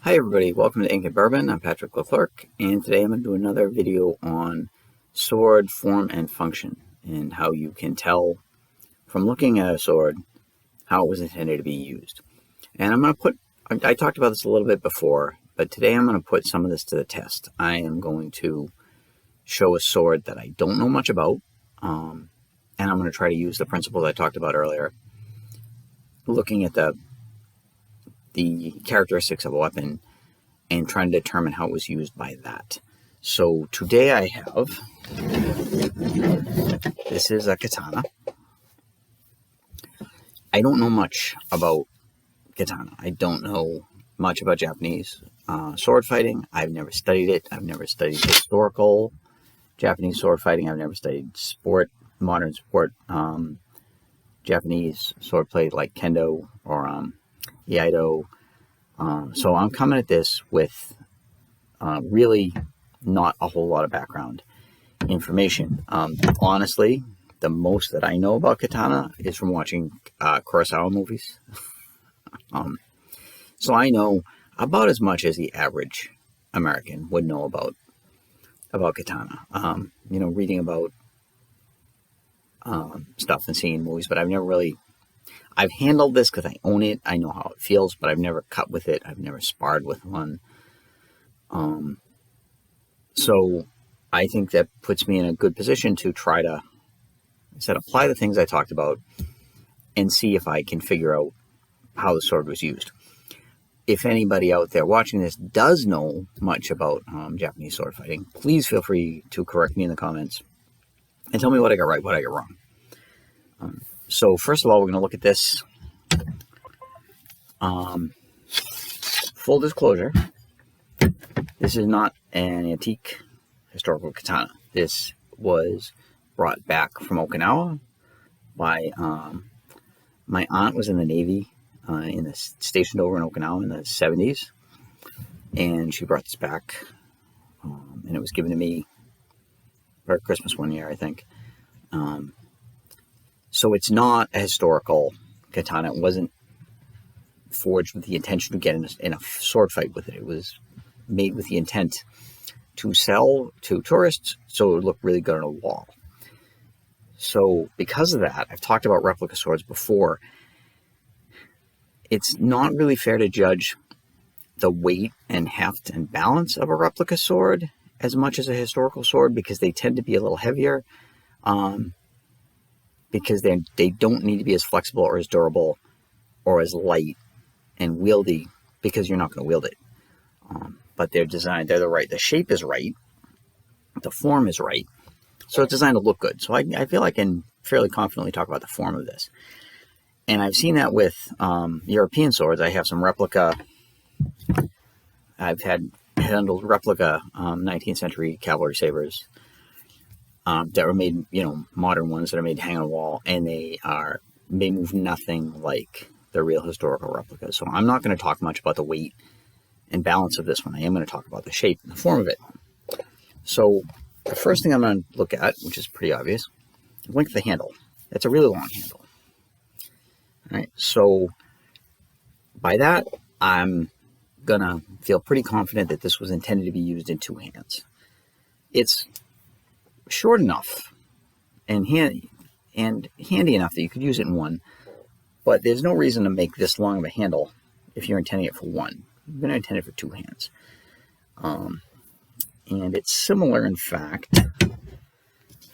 Hi everybody, welcome to Ink and Bourbon. I'm Patrick Leclerc, and today I'm going to do another video on sword form and function, and how you can tell from looking at a sword how it was intended to be used. And I talked about this a little bit before, but today I'm going to put some of this to the test. I am going to show a sword that I don't know much about, and I'm going to try to use the principles I talked about earlier, looking at the characteristics of a weapon and trying to determine how it was used by that. So today I have, this is a katana. I don't know much about katana. I don't know much about Japanese sword fighting. I've never studied it. I've never studied historical Japanese sword fighting. I've never studied modern sport, Japanese sword play like kendo or iaido. So I'm coming at this with really not a whole lot of background information. Honestly, the most that I know about katana is from watching Kurosawa movies. So I know about as much as the average American would know about katana. Reading about stuff and seeing movies, but I've handled this because I own it. I know how it feels, but I've never cut with it. I've never sparred with one. So I think that puts me in a good position to try to apply the things I talked about and see if I can figure out how the sword was used. If anybody out there watching this does know much about Japanese sword fighting, please feel free to correct me in the comments and tell me what I got right, what I got wrong. So first of all, we're going to look at this. Full disclosure, this is not an antique historical katana. This was brought back from Okinawa by my aunt. Was in the Navy, stationed over in Okinawa in the 70s, and she brought this back, and it was given to me for Christmas one year, I think. So it's not a historical katana. It wasn't forged with the intention to get in a sword fight with it. It was made with the intent to sell to tourists, so it would look really good on a wall. So because of that, I've talked about replica swords before. It's not really fair to judge the weight and heft and balance of a replica sword as much as a historical sword, because they tend to be a little heavier, because they don't need to be as flexible or as durable or as light and wieldy, because you're not going to wield it. But they're designed, the shape is right, the form is right, so it's designed to look good. So I feel I can fairly confidently talk about the form of this. And I've seen that with European swords. I have some replica, I've handled replica 19th century cavalry sabers that were made, modern ones that are made to hang on a wall, and they move nothing like the real historical replicas. So I'm not going to talk much about the weight and balance of this one. I am going to talk about the shape and the form of it. So the first thing I'm going to look at, which is pretty obvious, is length of the handle. It's a really long handle. All right, so by that, I'm going to feel pretty confident that this was intended to be used in two hands. It's short enough and handy enough that you could use it in one, but there's no reason to make this long of a handle if you're intending it for one. You're going to intend it for two hands. And it's similar, in fact,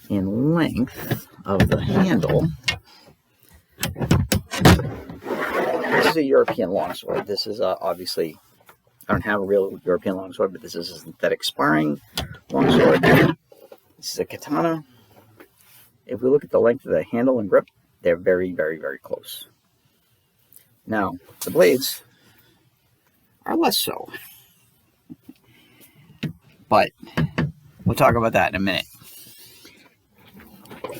in length of the handle. This is a European longsword. This is obviously, I don't have a real European longsword, but this is a synthetic sparring longsword. This is a katana. If we look at the length of the handle and grip, they're very, very, very close. Now, the blades are less so. But we'll talk about that in a minute.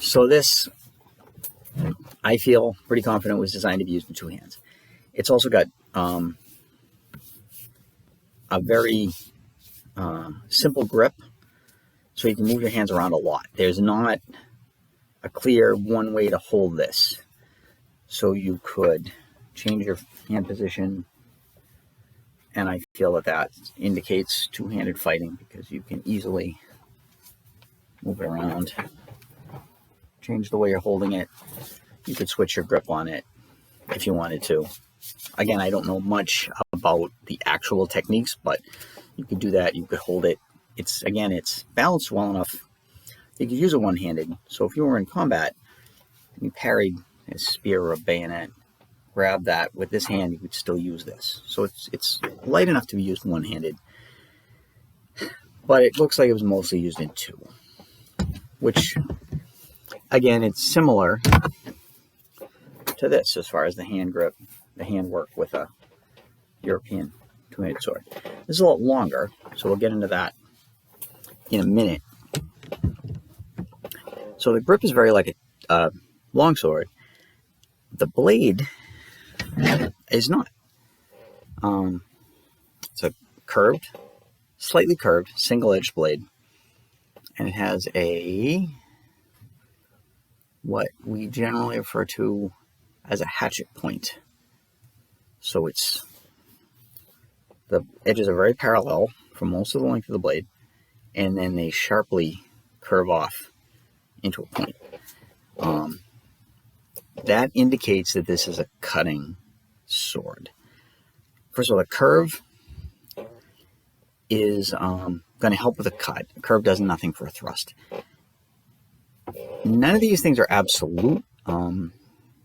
So this, I feel pretty confident, was designed to be used in two hands. It's also got a very simple grip, so you can move your hands around a lot. There's not a clear one way to hold this. So you could change your hand position And I feel that that indicates two-handed fighting because you can easily move it around, change the way you're holding it. You could switch your grip on it if you wanted to. Again, I don't know much about the actual techniques, but you could do that. You could hold it. It's balanced well enough. You could use it one-handed. So if you were in combat and you parried a spear or a bayonet, grab that with this hand, you could still use this. So it's light enough to be used one-handed, but it looks like it was mostly used in two, which again, it's similar to this as far as the hand grip, the hand work with a European two-handed sword. This is a lot longer, so we'll get into that in a minute. So the grip is very like a long sword. The blade is not. It's a curved, slightly curved, single-edged blade, and it has what we generally refer to as a hatchet point. So the edges are very parallel for most of the length of the blade, and then they sharply curve off into a point. That indicates that this is a cutting sword. First of all, the curve is going to help with a cut. A curve does nothing for a thrust. None of these things are absolute.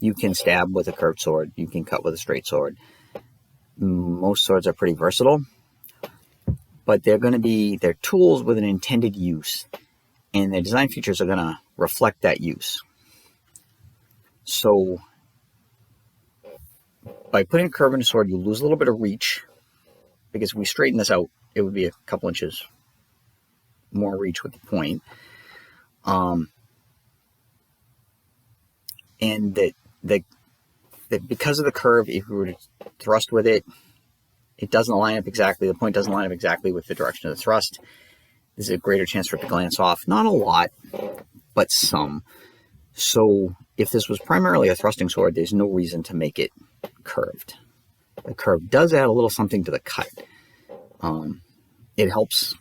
You can stab with a curved sword. You can cut with a straight sword. Most swords are pretty versatile, but they're tools with an intended use, and their design features are going to reflect that use. So by putting a curve in a sword, you lose a little bit of reach, because if we straighten this out, it would be a couple inches more reach with the point. And that because of the curve, if we were to thrust with it, it doesn't line up exactly. The point doesn't line up exactly with the direction of the thrust. There's a greater chance for it to glance off. Not a lot, but some. So if this was primarily a thrusting sword, there's no reason to make it curved. The curve does add a little something to the cut. It helps.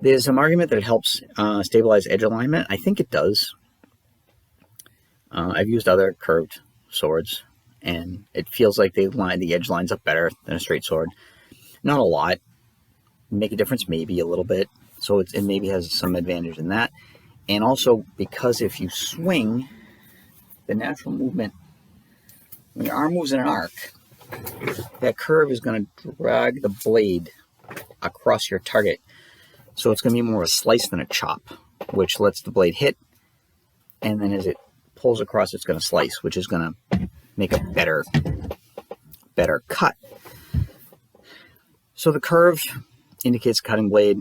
There's some argument that it helps stabilize edge alignment. I think it does. I've used other curved swords, and it feels like the edge lines up better than a straight sword. Not a lot. Make a difference, maybe a little bit. So it maybe has some advantage in that. And also because if you swing, the natural movement, when your arm moves in an arc, that curve is going to drag the blade across your target. So it's going to be more of a slice than a chop, which lets the blade hit, and then as it pulls across, it's going to slice, which is going to make a better cut. So the curve indicates cutting blade.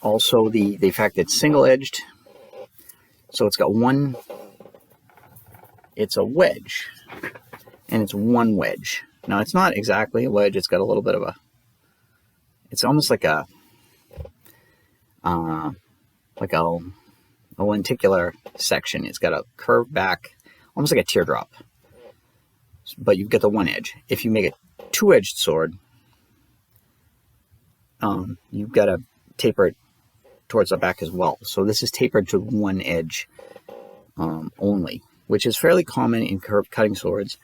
Also the fact that it's single-edged, so it's got it's a wedge, and it's one wedge. Now it's not exactly a wedge, it's got a little bit of it's almost like a lenticular section. It's got a curved back, almost like a teardrop, but you get the one edge. If you make a two-edged sword, you've got to taper it towards the back as well. So this is tapered to one edge only, which is fairly common in curved cutting swords.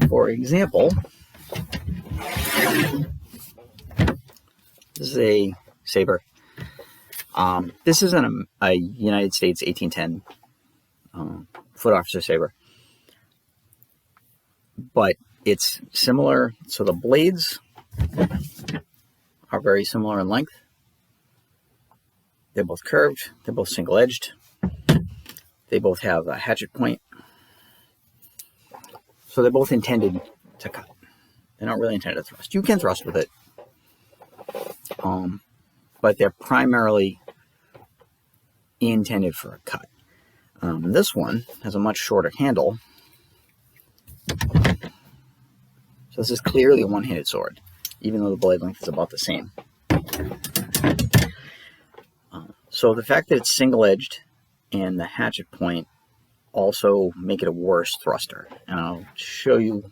For example, this is a saber. This isn't a United States 1810 foot officer saber, but it's similar. So the blades are very similar in length. They're both curved. They're both single-edged. They both have a hatchet point. So they're both intended to cut. They're not really intended to thrust. You can thrust with it, but they're primarily intended for a cut. This one has a much shorter handle. So this is clearly a one-handed sword, even though the blade length is about the same. So the fact that it's single-edged and the hatchet point also make it a worse thruster. And I'll show you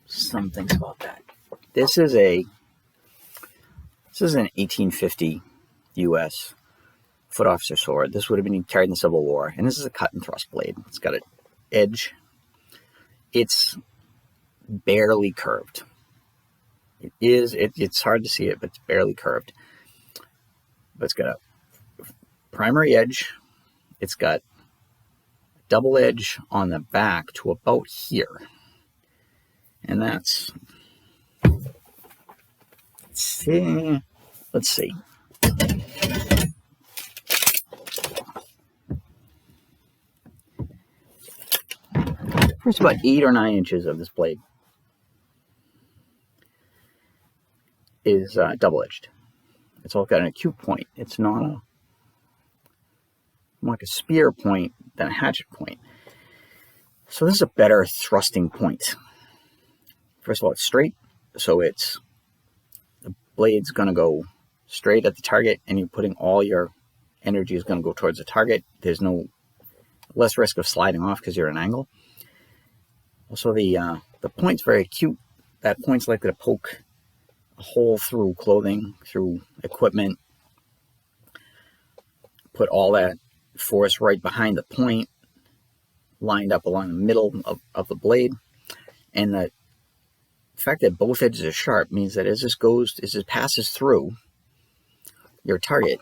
some things about that. This is an 1850 U.S. foot officer sword. This would have been carried in the Civil War, and this is a cut and thrust blade. It's got an edge. It's barely curved. It's hard to see it, but it's barely curved. But it's got a primary edge. It's got a double edge on the back to about here. And that's, let's see. First, about 8 or 9 inches of this blade is double-edged. It's all got an acute point. It's not like a spear point than a hatchet point. So this is a better thrusting point. First of all, it's straight, so the blade's going to go straight at the target, and you're putting all your energy is going to go towards the target. There's less risk of sliding off because you're at an angle. Also, the point's very acute. That point's likely to poke a hole through clothing, through equipment. Put all that force right behind the point, lined up along the middle of the blade. And the fact that both edges are sharp means that as it passes through your target,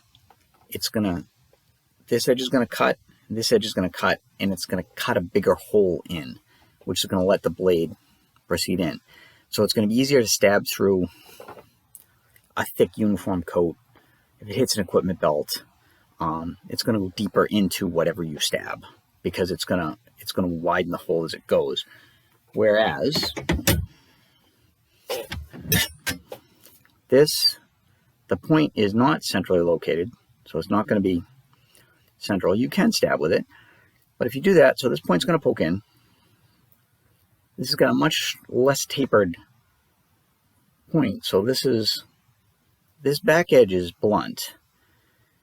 this edge is going to cut, this edge is going to cut, and it's going to cut a bigger hole in, which is going to let the blade proceed in. So it's going to be easier to stab through a thick uniform coat. If it hits an equipment belt, it's going to go deeper into whatever you stab because it's going to widen the hole as it goes. Whereas the point is not centrally located, so it's not going to be central. You can stab with it, but if you do that, so this point's going to poke in. This has got a much less tapered point, so this back edge is blunt,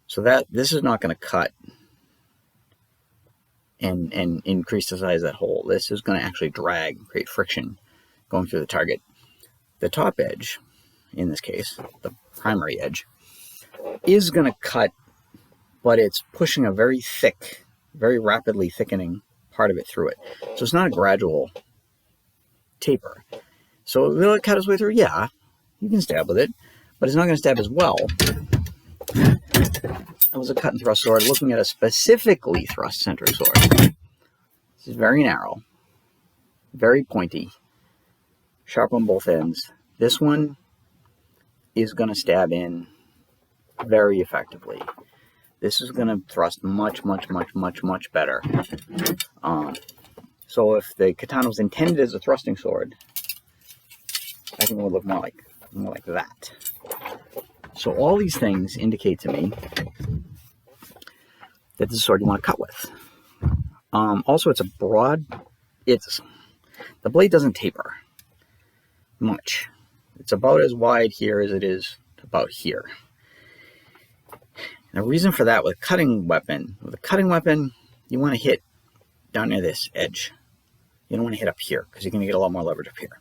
so that this is not going to cut and increase the size of that hole. This is going to actually drag, create friction going through the target. The top edge, in this case, the primary edge, is going to cut, but it's pushing a very thick, very rapidly thickening part of it through it. So it's not a gradual taper. So will it cut its way through? Yeah, you can stab with it, but it's not going to stab as well. It was a cut and thrust sword looking at a specifically thrust-centered sword. This is very narrow, very pointy, sharp on both ends. This one is going to stab in very effectively. This is going to thrust much, much, much, much, much better. So if the katana was intended as a thrusting sword, I think it would look more like that. So all these things indicate to me that this is a sword you want to cut with. Also, it's the blade doesn't taper much. It's about as wide here as it is about here. And the reason for that with a cutting weapon, you want to hit down near this edge. You don't want to hit up here because you're going to get a lot more leverage up here.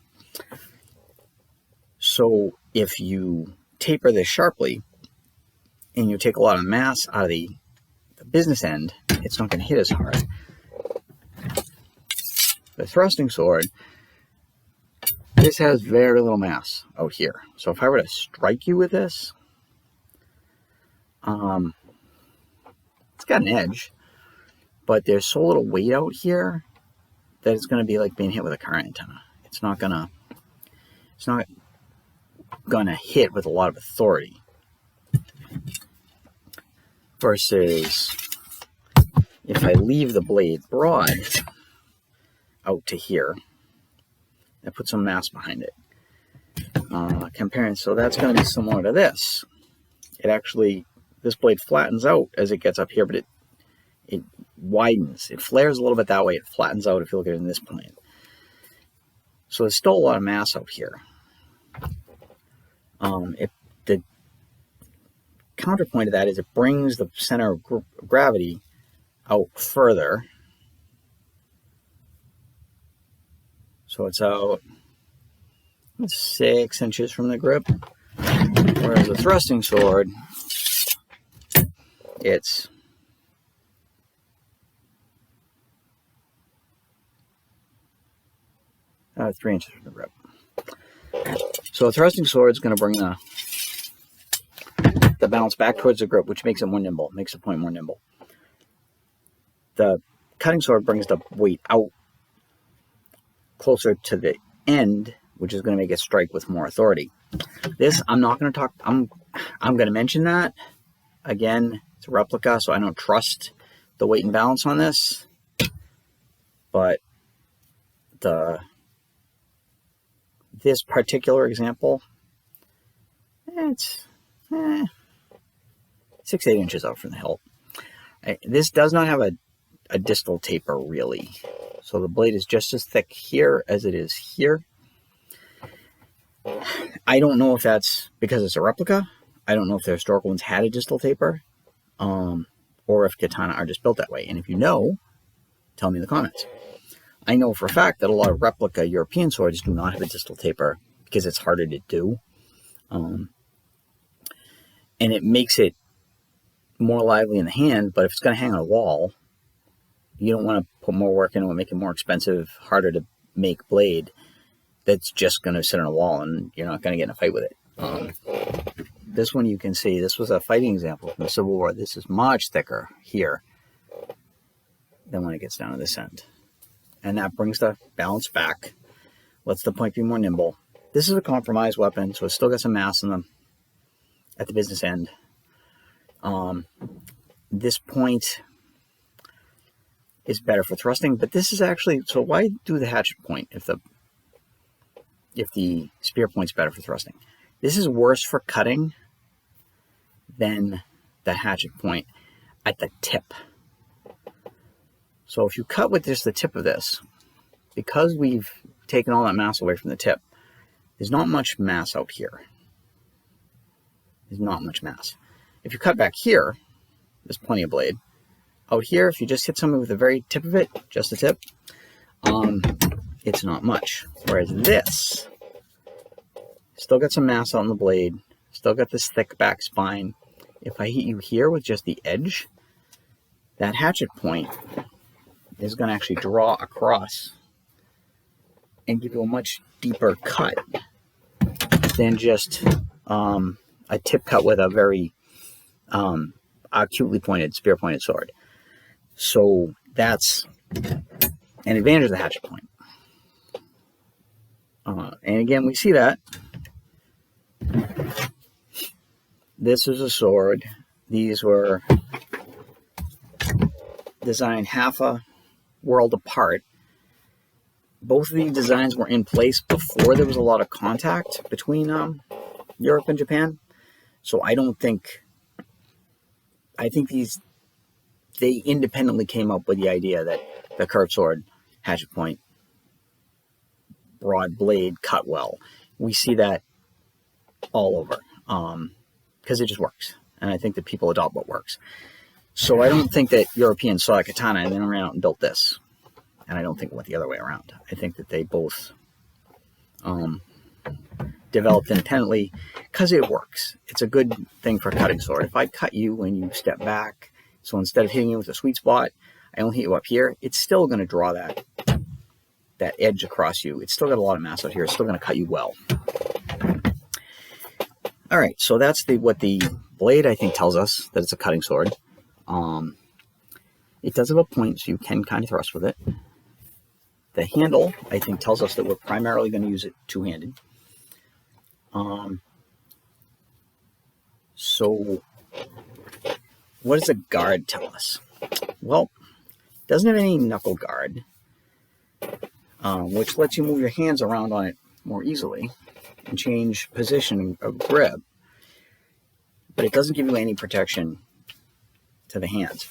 So if you taper this sharply and you take a lot of mass out of the business end, it's not going to hit as hard. The thrusting sword, this has very little mass out here. So if I were to strike you with this, it's got an edge, but there's so little weight out here that it's going to be like being hit with a car antenna. It's not going to hit with a lot of authority. Versus if I leave the blade broad out to here, I put some mass behind it. Comparing, so that's going to be similar to this. This blade flattens out as it gets up here, but it widens. It flares a little bit that way. It flattens out if you look at it in this plane. So there's still a lot of mass out here. The counterpoint to that is it brings the center of gravity out further. So it's out 6 inches from the grip. Whereas the thrusting sword, it's 3 inches from the grip. So a thrusting sword is going to bring the balance back towards the grip, which makes it more nimble, makes the point more nimble. The cutting sword brings the weight out closer to the end, which is going to make it strike with more authority. This, I'm not going to talk, I'm going to mention that. Again, it's a replica, so I don't trust the weight and balance on this. But this particular example, it's 6-8 inches out from the hilt. This does not have a distal taper, really. So the blade is just as thick here as it is here. I don't know if that's because it's a replica. I don't know if the historical ones had a distal taper, or if Katana are just built that way. And if you know, tell me in the comments. I know for a fact that a lot of replica European swords do not have a distal taper because it's harder to do. And it makes it more lively in the hand, but if it's going to hang on a wall, you don't want to put more work into it, make it more expensive, harder to make blade that's just going to sit on a wall and you're not going to get in a fight with it. This one you can see, this was a fighting example from the Civil War. This is much thicker here than when it gets down to this end. And that brings the balance back, lets the point be more nimble. This is a compromise weapon, so it's still got some mass in them at the business end. This point is better for thrusting, but this is actually, so why do the hatchet point if the spear point's better for thrusting? This is worse for cutting than the hatchet point at the tip. So if you cut with just the tip of this, because we've taken all that mass away from the tip, there's not much mass out here. There's not much mass. If you cut back here, there's plenty of blade. Out here, if you just hit something with the very tip of it, just the tip, it's not much. Whereas this, still got some mass on the blade, still got this thick back spine. If I hit you here with just the edge, that hatchet point is going to actually draw across and give you a much deeper cut than just a tip cut with a very acutely pointed, spear pointed sword. So that's an advantage of the hatchet point. And again, we see that. This is a sword. These were designed half a world apart. Both of these designs were in place before there was a lot of contact between Europe and Japan. So I think they independently came up with the idea that the curved sword, hatchet point, broad blade, cut well. We see that all over because it just works. And I think that people adopt what works. So I don't think that Europeans saw a katana and then ran out and built this. And I don't think it went the other way around. I think that they both developed independently because it works. It's a good thing for a cutting sword. If I cut you when you step back, so instead of hitting you with a sweet spot, I only hit you up here, it's still going to draw that edge across you. It's still got a lot of mass out here. It's still going to cut you well. All right, so that's what the blade, I think, tells us that it's a cutting sword. It does have a point, so you can kind of thrust with it. The handle, I think, tells us that we're primarily going to use it two-handed. So what does a guard tell us? Well, it doesn't have any knuckle guard, which lets you move your hands around on it more easily and change position of grip, but it doesn't give you any protection to the hands.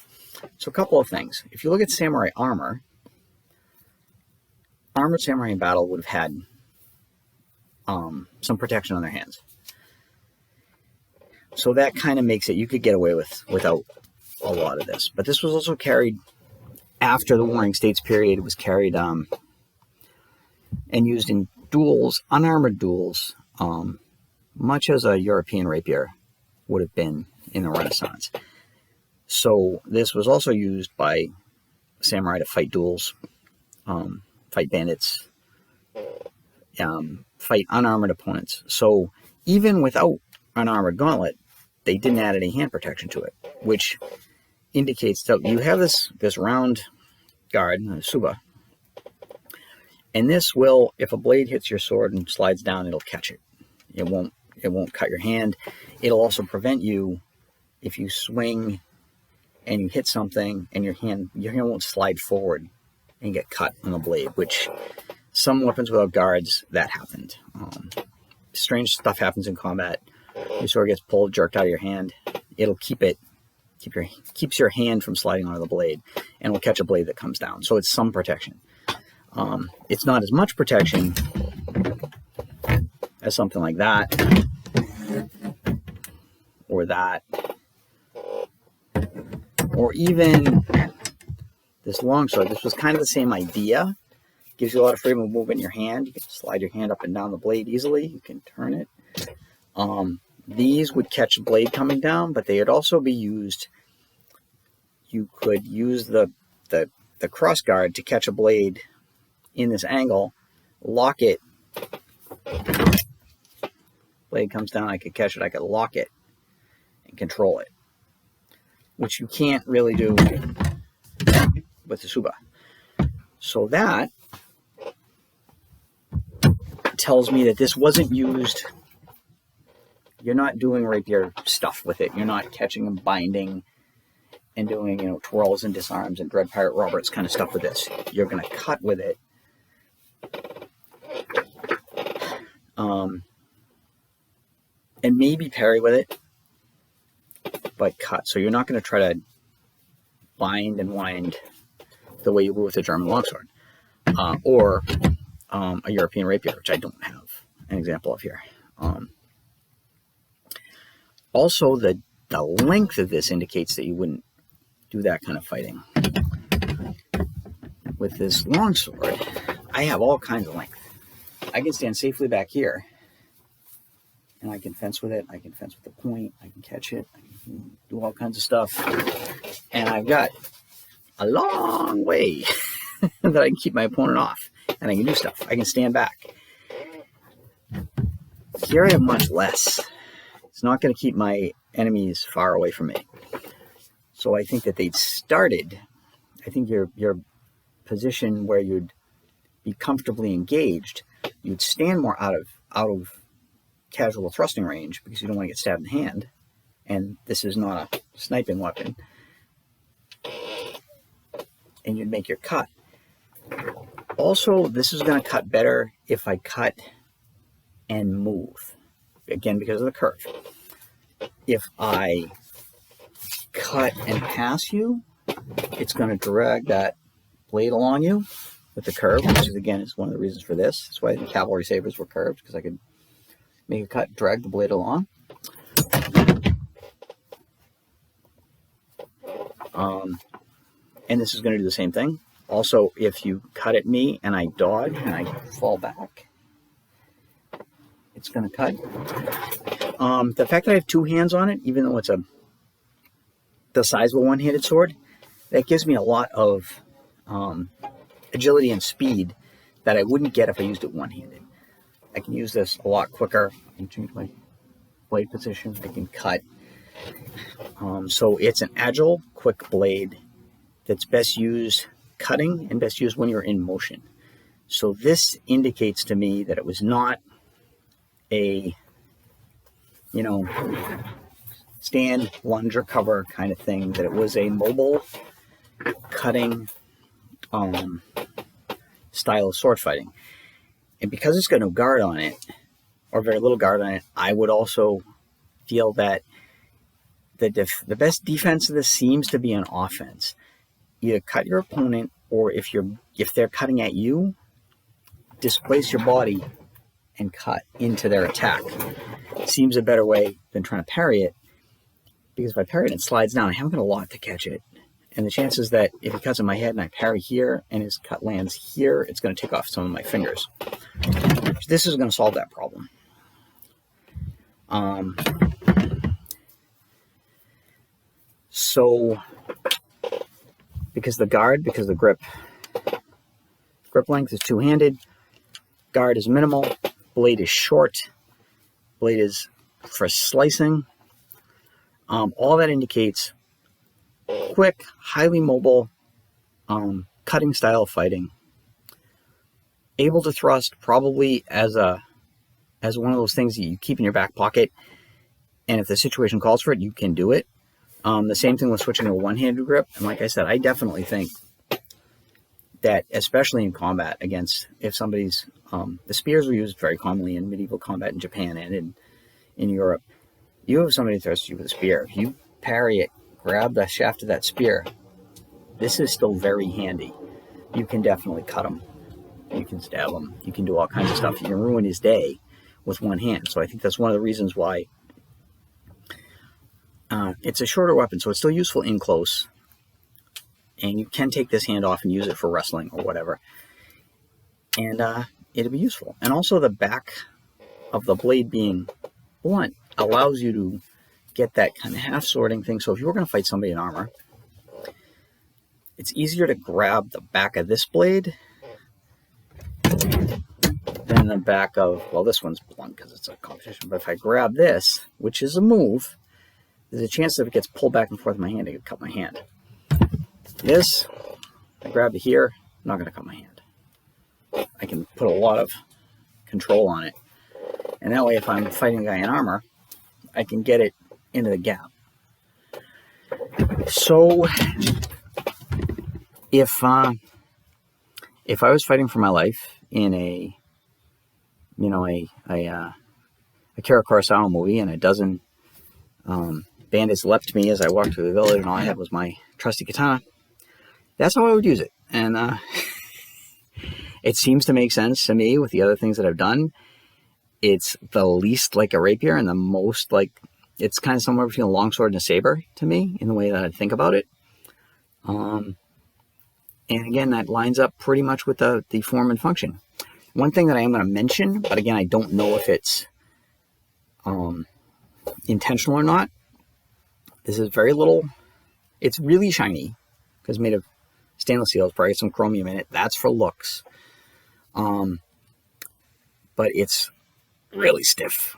So a couple of things. If you look at samurai armor, armored samurai in battle would have had some protection on their hands. So that kind of makes it, you could get away without a lot of this. But this was also carried after the Warring States period, it was carried and used in duels, unarmored duels, much as a European rapier would have been in the Renaissance. So this was also used by samurai to fight duels, fight bandits, fight unarmored opponents. So even without an armored gauntlet, they didn't add any hand protection to it, which indicates that you have this round guard, a suba, and this will, if a blade hits your sword and slides down, it'll catch it. It won't cut your hand. It'll also prevent you, if you swing and you hit something and your hand won't slide forward and get cut on the blade, which some weapons without guards, that happened. Strange stuff happens in combat. Your sword gets pulled, jerked out of your hand. It'll keeps your hand from sliding onto the blade, and will catch a blade that comes down. So it's some protection. It's not as much protection as something like that, or that, or even this longsword. This was kind of the same idea. Gives you a lot of freedom of movement in your hand. You can slide your hand up and down the blade easily. You can turn it. These would catch a blade coming down, but they would also be used. You could use the cross guard to catch a blade in this angle, lock it. Blade comes down, I could catch it, I could lock it and control it, which you can't really do with the suba. So that tells me that this wasn't used. You're not doing rapier stuff with it. You're not catching and binding and doing, twirls and disarms and Dread Pirate Roberts kind of stuff with this. You're going to cut with it. And maybe parry with it, but cut. So you're not going to try to bind and wind the way you would with a German longsword, or a European rapier, which I don't have an example of here. Also, the length of this indicates that you wouldn't do that kind of fighting. With this longsword, I have all kinds of length. I can stand safely back here, and I can fence with it. I can fence with the point. I can catch it. I can do all kinds of stuff. And I've got a long way that I can keep my opponent off, and I can do stuff. I can stand back. Here I have much less. It's not going to keep my enemies far away from me. So I think that they'd started, I think your position where you'd be comfortably engaged, you'd stand more out of casual thrusting range because you don't want to get stabbed in the hand. And this is not a sniping weapon. And you'd make your cut. Also, this is going to cut better if I cut and move. Again, because of the curve. If I cut and pass you, it's going to drag that blade along you with the curve, which is, again, is one of the reasons for this. That's why the cavalry sabers were curved, because I could make a cut, drag the blade along. And this is going to do the same thing. Also, if you cut at me and I dodge and I fall back, it's going to cut. The fact that I have two hands on it, even though it's the size of a one-handed sword, that gives me a lot of agility and speed that I wouldn't get if I used it one-handed. I can use this a lot quicker. I can change my blade position. I can cut. So it's an agile, quick blade that's best used cutting and best used when you're in motion. So this indicates to me that it was not a, stand, lunge, or cover kind of thing, that it was a mobile cutting style of sword fighting. And because it's got no guard on it, or very little guard on it, I would also feel that the best defense of this seems to be an offense. Either cut your opponent, or if they're cutting at you, displace your body and cut into their attack. Seems a better way than trying to parry it, because if I parry it and it slides down, I haven't got a lot to catch it. And the chances that if he cuts in my head and I parry here and his cut lands here, it's going to take off some of my fingers. This is going to solve that problem. So, because the grip length is two-handed, guard is minimal, blade is short, blade is for slicing. All that indicates quick, highly mobile, cutting style of fighting. Able to thrust probably as one of those things that you keep in your back pocket, and if the situation calls for it, you can do it. The same thing with switching to a one-handed grip. And like I said, I definitely think that, especially in combat against, if somebody's, the spears were used very commonly in medieval combat in Japan and in Europe. You have somebody thrusts you with a spear. If you parry it, grab the shaft of that spear, this is still very handy. You can definitely cut him. You can stab him. You can do all kinds of stuff. You can ruin his day with one hand. So I think that's one of the reasons why it's a shorter weapon, so it's still useful in close. And you can take this hand off and use it for wrestling or whatever. And it'll be useful. And also the back of the blade being blunt allows you to get that kind of half swording thing. So if you were going to fight somebody in armor, it's easier to grab the back of this blade than the back of, well, this one's blunt because it's a competition. But if I grab this, which is a move, there's a chance that if it gets pulled back and forth in my hand, it could cut my hand. This, I grab it here, I'm not going to cut my hand. I can put a lot of control on it. And that way, if I'm fighting a guy in armor, I can get it into the gap. So, if I was fighting for my life in a Akira Kurosawa movie, and a dozen bandits leapt me as I walked through the village, and all I had was my trusty katana, that's how I would use it. And it seems to make sense to me with the other things that I've done. It's the least like a rapier and the most like, it's kind of somewhere between a longsword and a saber to me in the way that I think about it. And again, that lines up pretty much with the form and function. One thing that I am going to mention, but again, I don't know if it's intentional or not. This is very little. It's really shiny because it's made of stainless steel. It's probably some chromium in it. That's for looks. But it's really stiff.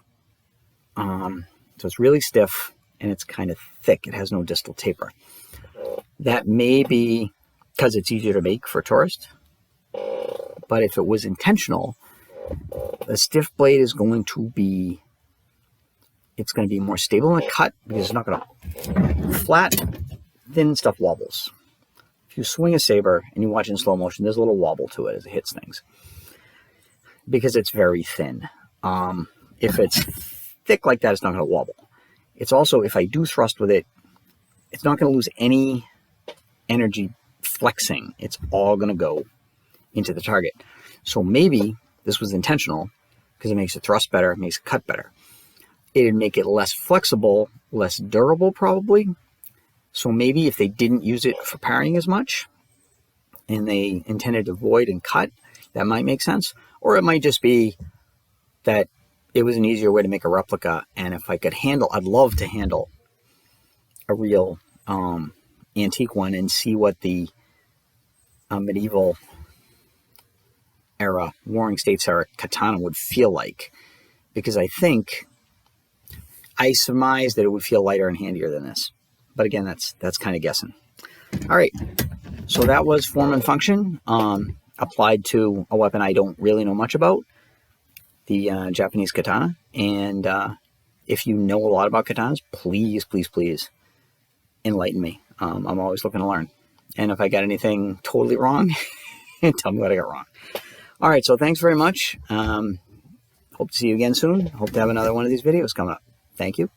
So it's really stiff and it's kind of thick. It has no distal taper. That may be because it's easier to make for a tourist. But if it was intentional, the stiff blade is going to be, it's going to be more stable in the cut because it's not going to flat, thin stuff wobbles. If you swing a saber and you watch it in slow motion, there's a little wobble to it as it hits things because it's very thin. If it's thick like that, it's not going to wobble. It's also, if I do thrust with it, it's not going to lose any energy flexing. It's all going to go into the target. So maybe this was intentional because it makes it thrust better, it makes it cut better. It'd make it less flexible, less durable probably. So maybe if they didn't use it for parrying as much and they intended to void and cut, that might make sense. Or it might just be that it was an easier way to make a replica. And if I could handle, I'd love to handle a real antique one and see what the medieval era, Warring States era katana would feel like. Because I surmise that it would feel lighter and handier than this. But again, that's kind of guessing. All right, so that was form and function applied to a weapon I don't really know much about, the Japanese katana. And if you know a lot about katanas, please, please, please enlighten me. I'm always looking to learn. And if I got anything totally wrong, tell me what I got wrong. All right, so thanks very much. Hope to see you again soon. Hope to have another one of these videos coming up. Thank you.